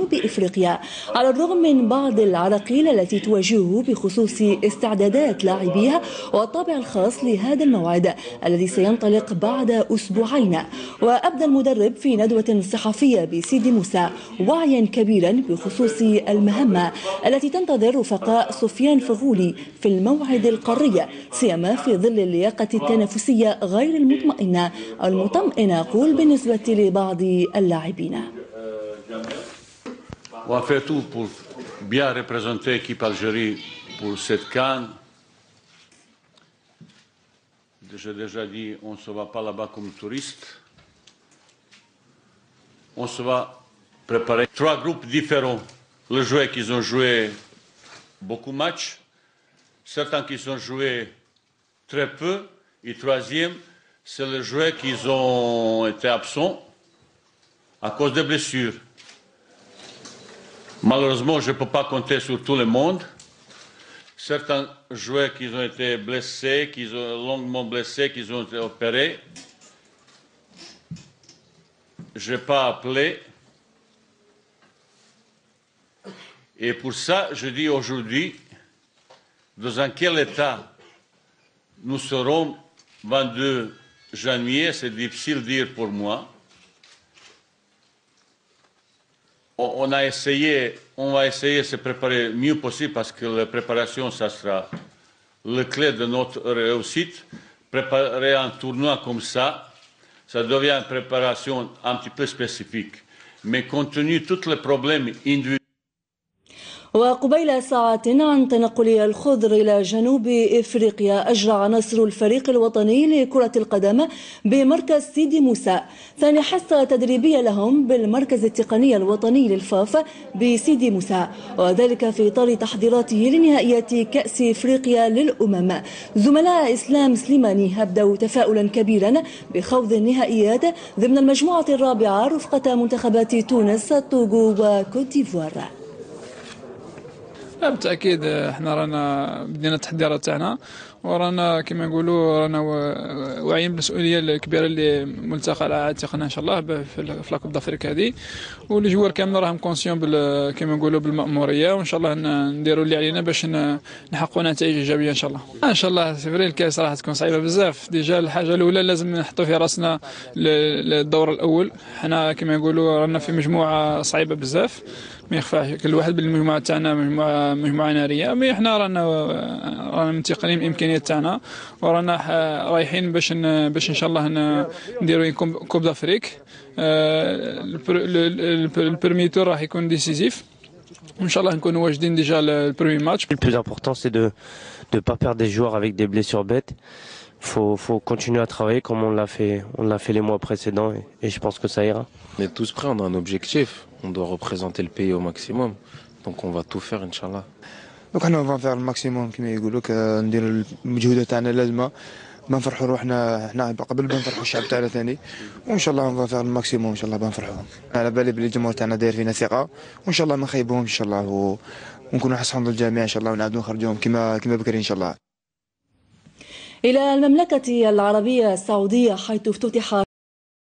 جنوب إفريقيا، على الرغم من بعض العراقيل التي تواجهه بخصوص استعدادات لاعبيها والطابع الخاص لهذا الموعد الذي سينطلق بعد أسبوعين. وأبدى المدرب في ندوة صحفية بسيدي موسى وعيا كبيرا بخصوص المهمة التي تنتظر رفقاء سفيان فغولي في الموعد القاري، سيما في ظل اللياقة التنافسية غير المطمئنة أقول بالنسبة لبعض اللاعبين. On fait tout pour bien représenter l'équipe Algérie pour cette CAN. J'ai déjà dit, on ne se va pas là-bas comme touriste. On se va préparer. Trois groupes différents. Les joueurs qui ont joué beaucoup de matchs, certains qui ont joué très peu, et troisième, c'est les joueurs qui ont été absents à cause des blessures. Malheureusement, je ne peux pas compter sur tout le monde. Certains joueurs qui ont été blessés, qui ont longuement blessés, qui ont été opérés, je n'ai pas appelé. Et pour ça, je dis aujourd'hui, dans quel état nous serons 22 janvier, c'est difficile de dire pour moi. On va essayer de se préparer mieux possible parce que la préparation, ça sera le clé de notre réussite. Préparer un tournoi comme ça devient une préparation un petit peu spécifique. Mais compte tenu de tous les problèmes individuels. وقبيل ساعات عن تنقل الخضر إلى جنوب إفريقيا، أجرى عناصر الفريق الوطني لكرة القدم بمركز سيدي موسى ثاني حصة تدريبية لهم بالمركز التقني الوطني للفاف بسيدي موسى، وذلك في إطار تحضيراته لنهائيات كأس إفريقيا للأمم. زملاء إسلام سليماني أبدوا تفاؤلا كبيرا بخوض النهائيات ضمن المجموعة الرابعة رفقة منتخبات تونس، الطوغو وكوت ديفوار. بالتاكيد احنا رانا بدينا التحضيرات تاعنا ورانا كما نقولوا رانا واعيين بالمسؤوليه الكبيره اللي ملتقى على عاتقنا ان شاء الله في لاكوب دافريك هذه، واللي جوار كامل راهم كونسيون كما نقولوا بالمأموريه، وان شاء الله نديروا اللي علينا باش نحققوا نتائج ايجابيه ان شاء الله. ان شاء الله سيفري الكاس راح تكون صعيبه بزاف. ديجا الحاجه الاولى لازم نحطوا في راسنا الدور الاول. حنا كما نقولوا رانا في مجموعه صعيبه بزاف، ما يخفاش كل واحد بالمجموعه تاعنا مجموعه ناريه، مي احنا رانا منتقلين الامكانيات تاعنا ورانا رايحين باش ان شاء الله نديروا كوب دافريك. البرمي تور راح يكون ديسيزيف وان شاء الله نكونوا واجدين ديجا البرمي ماتش. Le plus important c'est de pas perdre des joueurs avec des blessures bêtes. Faut continuer à travailler comme on l'a fait les mois précédents et je pense que ça ira. On est tous prêts, on a un objectif, on doit représenter le pays au maximum, donc on va tout faire Inch'Allah. Donc on va faire le maximum كما يقولوا نديروا المجهودات تاعنا لازمه، ما نفرحوا روحنا حنا قبل ما نفرحوا الشعب تاعنا ثاني، وان شاء الله نفا فير الماكسيموم ان شاء الله بنفرحوهم. على بالي بلي الجمهور تاعنا داير فينا ثقه وان شاء الله ما نخيبوهم ان شاء الله ونكونوا حسن الجميع ان شاء الله ونعاودوا نخرجوهم كما بكري ان شاء الله. إلى المملكة العربية السعودية حيث افتتح